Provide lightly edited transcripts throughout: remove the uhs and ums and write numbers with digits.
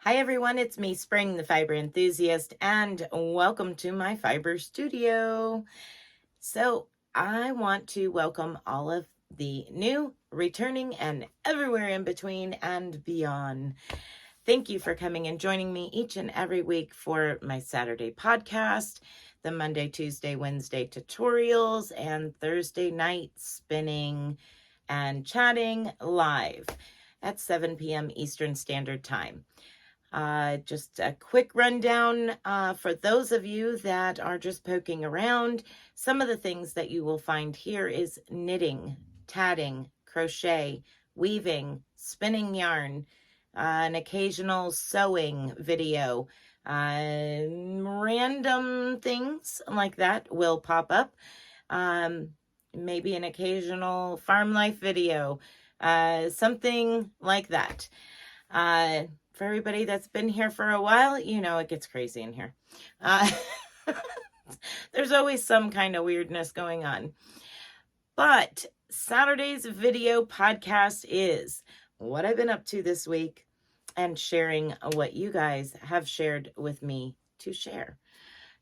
Hi everyone, it's me, Spring, the fiber enthusiast, and welcome to my fiber studio. So I want to welcome all of the new, returning, and everywhere in between and beyond. Thank you for coming and joining me each and every week for my Saturday podcast, the Monday, Tuesday, Wednesday tutorials, and Thursday night spinning and chatting live at 7 p.m. Eastern Standard Time. Just a quick rundown for those of you that are just poking around. Some of the things that you will find here is knitting, tatting, crochet, weaving, spinning yarn, an occasional sewing video, random things like that will pop up. Maybe an occasional farm life video, something like that. For everybody that's been here for a while, you know it gets crazy in here. There's always some kind of weirdness going on. But Saturday's video podcast is what I've been up to this week and sharing what you guys have shared with me to share.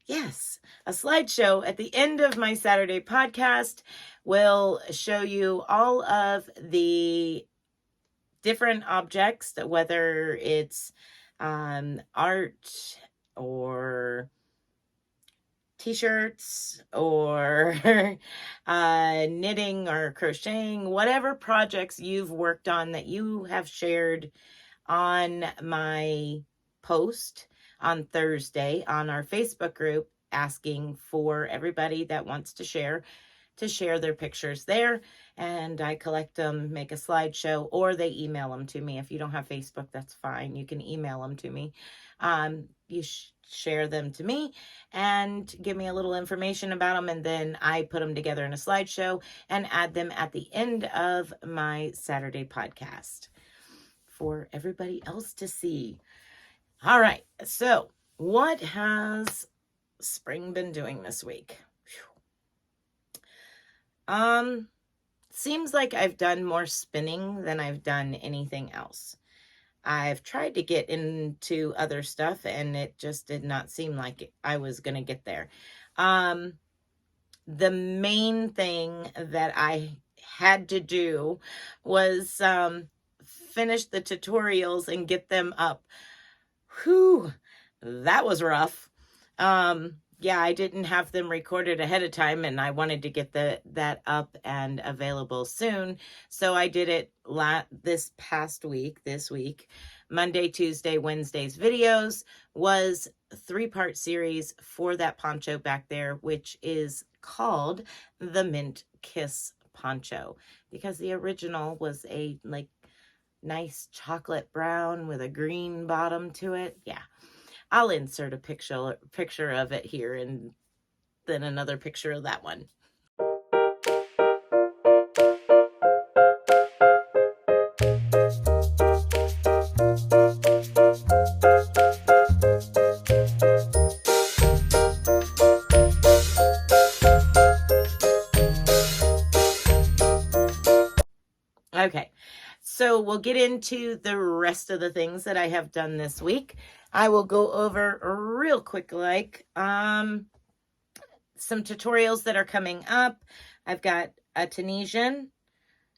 Yes, a slideshow at the end of my Saturday podcast will show you all of the different objects, whether it's art or t-shirts or knitting or crocheting, whatever projects you've worked on that you have shared on my post on Thursday on our Facebook group, asking for everybody that wants to share their pictures there, and I collect them, make a slideshow, or they email them to me. If you don't have Facebook, that's fine. You can email them to me. You share them to me and give me a little information about them, and then I put them together in a slideshow and add them at the end of my Saturday podcast for everybody else to see. All right, so what has Spring been doing this week? Seems like I've done more spinning than I've done anything else. I've tried to get into other stuff and it just did not seem like I was going to get there. The main thing that I had to do was finish the tutorials and get them up. Whew, that was rough. Yeah, I didn't have them recorded ahead of time and I wanted to get that up and available soon. So I did it this week, Monday, Tuesday, Wednesday's videos was a 3-part series for that poncho back there, which is called the Mint Kiss poncho, because the original was a nice chocolate brown with a green bottom to it. Yeah. I'll insert a picture of it here and then another picture of that one. Okay, so we'll get into the rest of the things that I have done this week. I will go over real quick, some tutorials that are coming up. I've got a Tunisian.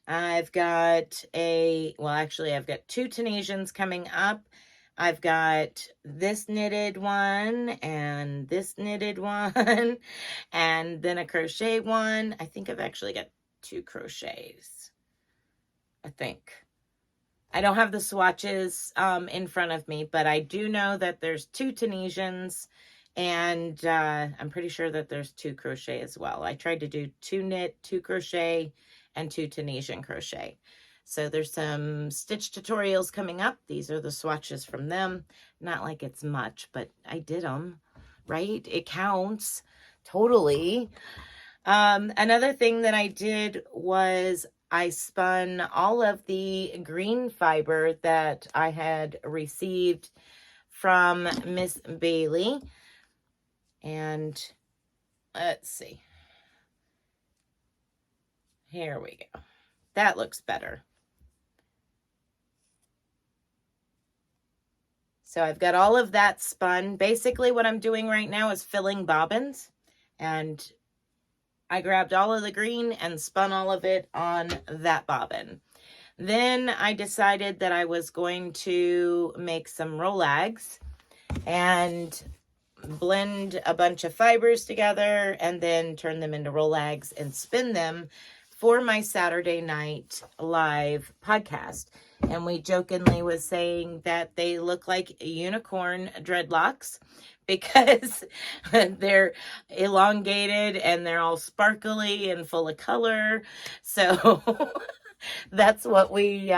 I've got two Tunisians coming up. I've got this knitted one and this knitted one and then a crochet one. I think I've actually got 2 crochets. I think. I don't have the swatches in front of me, but I do know that there's 2 Tunisians, and I'm pretty sure that there's 2 crochet as well. I tried to do 2 knit, 2 crochet, and 2 Tunisian crochet. So there's some stitch tutorials coming up. These are the swatches from them. Not like it's much, but I did them, right? It counts totally. Another thing that I did was I spun all of the green fiber that I had received from Miss Bailey. And let's see. Here we go. That looks better. So I've got all of that spun. Basically what I'm doing right now is filling bobbins, and I grabbed all of the green and spun all of it on that bobbin. Then I decided that I was going to make some rollags and blend a bunch of fibers together and then turn them into rollags and spin them for my Saturday night live podcast. And we jokingly was saying that they look like unicorn dreadlocks because they're elongated and they're all sparkly and full of color. So that's what we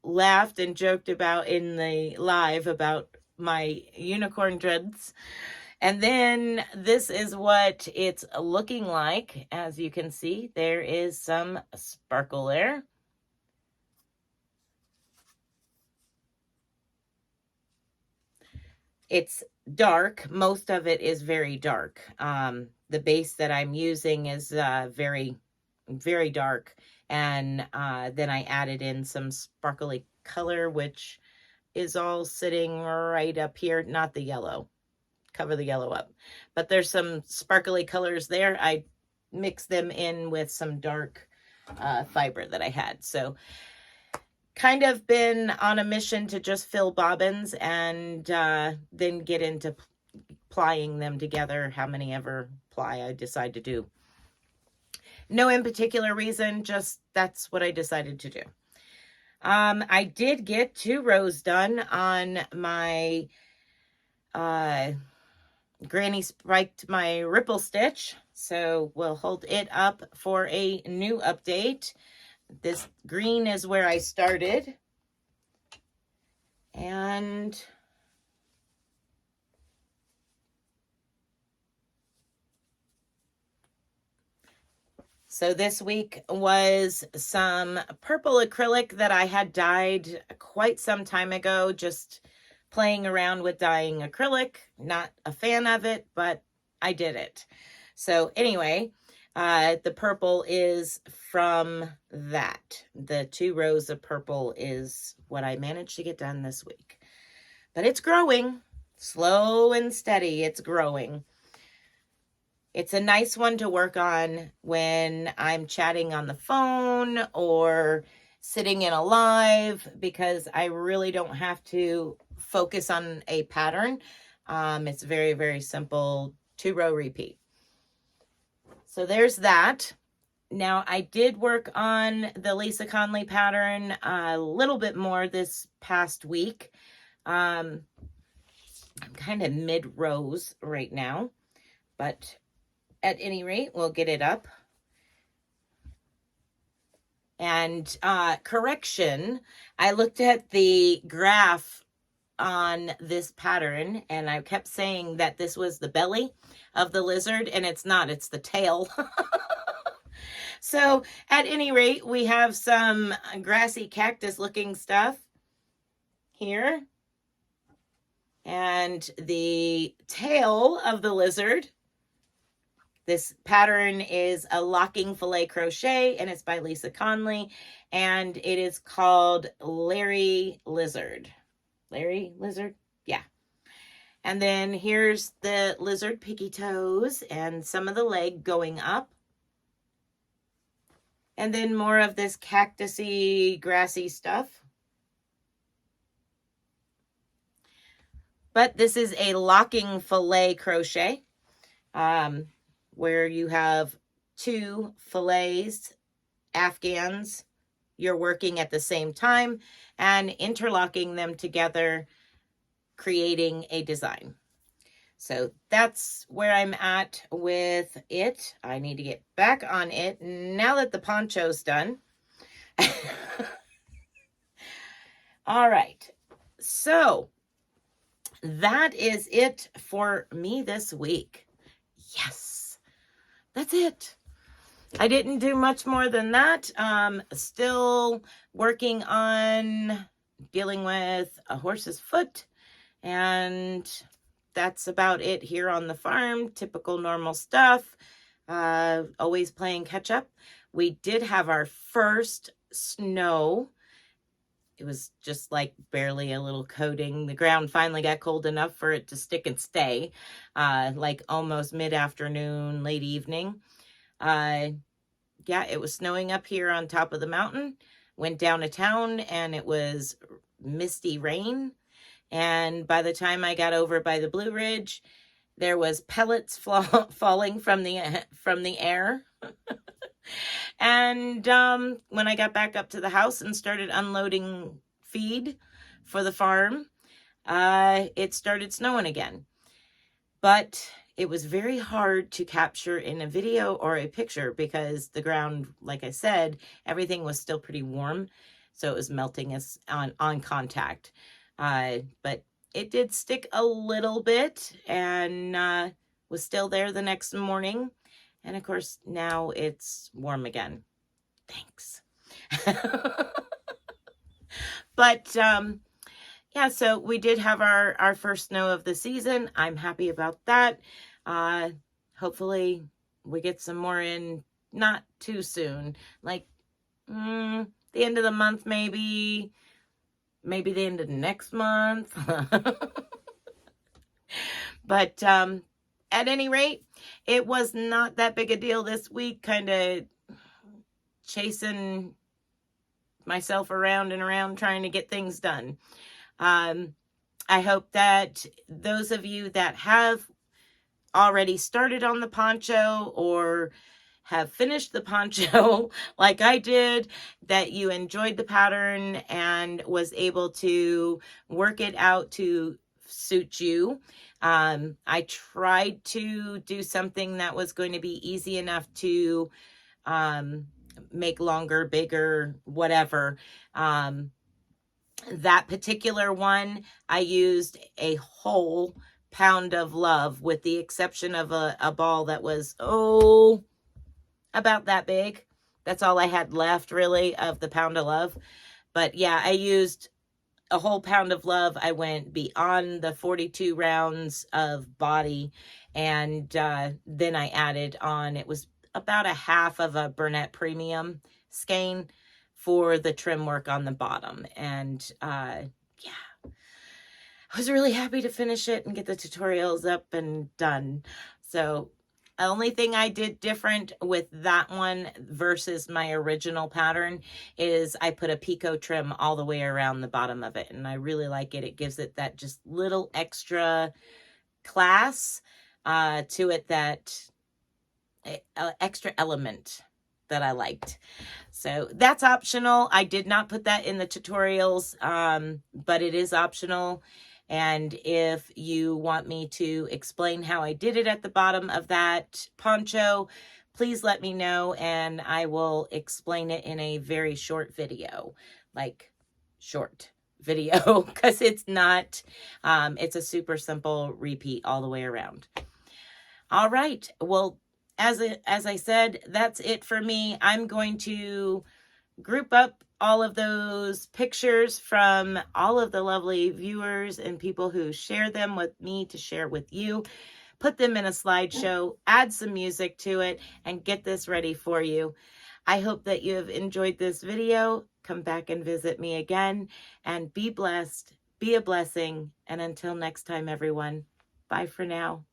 laughed and joked about in the live about my unicorn dreads. And then this is what it's looking like. As you can see, there is some sparkle there. It's dark. Most of it is very dark. The base that I'm using is very, very dark. And then I added in some sparkly color, which is all sitting right up here. Not the yellow. Cover the yellow up. But there's some sparkly colors there. I mixed them in with some dark fiber that I had. So kind of been on a mission to just fill bobbins and then get into plying them together, how many ever ply I decide to do. No in particular reason, just that's what I decided to do. I did get 2 rows done on my Granny spiked my ripple stitch, so we'll hold it up for a new update. This green is where I started. And so this week was some purple acrylic that I had dyed quite some time ago, just playing around with dyeing acrylic. Not a fan of it, but I did it. So anyway, the purple is from that. The 2 rows of purple is what I managed to get done this week. But it's growing. Slow and steady, it's growing. It's a nice one to work on when I'm chatting on the phone or sitting in a live, because I really don't have to focus on a pattern. It's very, very simple 2-row repeat. So there's that. Now I did work on the Lisa Conley pattern a little bit more this past week. I'm kind of mid rows right now, but at any rate, we'll get it up. And correction, I looked at the graph on this pattern and I kept saying that this was the belly of the lizard, and it's not, it's the tail. So at any rate, we have some grassy cactus looking stuff here. And the tail of the lizard. This pattern is a locking filet crochet, and it's by Lisa Conley, and it is called Larry Lizard. Larry Lizard? Yeah. And then here's the lizard picky toes and some of the leg going up. And then more of this cactusy, grassy stuff. But this is a locking filet crochet, where you have 2 fillets, afghans, you're working at the same time and interlocking them together, creating a design. So that's where I'm at with it. I need to get back on it now that the poncho's done. All right. So that is it for me this week. Yes, that's it. I didn't do much more than that. Still working on dealing with a horse's foot, and that's about it here on the farm. Typical normal stuff. Always playing catch up. We did have our first snow it was just like barely a little coating. The ground finally got cold enough for it to stick and stay, like almost mid-afternoon, late evening. Yeah, it was snowing up here on top of the mountain. Went down to town and it was misty rain. And by the time I got over by the Blue Ridge, there was pellets falling from the air. And when I got back up to the house and started unloading feed for the farm, it started snowing again. But it was very hard to capture in a video or a picture because the ground, like I said, everything was still pretty warm. So it was melting us on contact. But it did stick a little bit and was still there the next morning. And of course, now it's warm again. Thanks. But yeah, so we did have our first snow of the season. I'm happy about that. Hopefully we get some more in not too soon. Like the end of the month, maybe the end of next month. But at any rate, it was not that big a deal this week, kind of chasing myself around and around trying to get things done. I hope that those of you that have already started on the poncho or have finished the poncho like I did, that you enjoyed the pattern and was able to work it out to suit you. I tried to do something that was going to be easy enough to make longer, bigger, whatever. That particular one, I used a whole pound of love with the exception of a ball that was, about that big. That's all I had left really of the pound of love. But yeah, I used a whole pound of love. I went beyond the 42 rounds of body, and then I added on, it was about a half of a Burnett Premium skein for the trim work on the bottom. And yeah, I was really happy to finish it and get the tutorials up and done. So the only thing I did different with that one versus my original pattern is I put a picot trim all the way around the bottom of it. And I really like it. It gives it that just little extra class to it, that extra element that I liked. So that's optional. I did not put that in the tutorials, but it is optional. And if you want me to explain how I did it at the bottom of that poncho, please let me know and I will explain it in a very short video, like short video, because it's not, it's a super simple repeat all the way around. All right. Well, as I said, that's it for me. I'm going to group up all of those pictures from all of the lovely viewers and people who share them with me to share with you, put them in a slideshow, add some music to it, and get this ready for you. I hope that you have enjoyed this video. Come back and visit me again, and be blessed, be a blessing, and until next time, everyone, bye for now.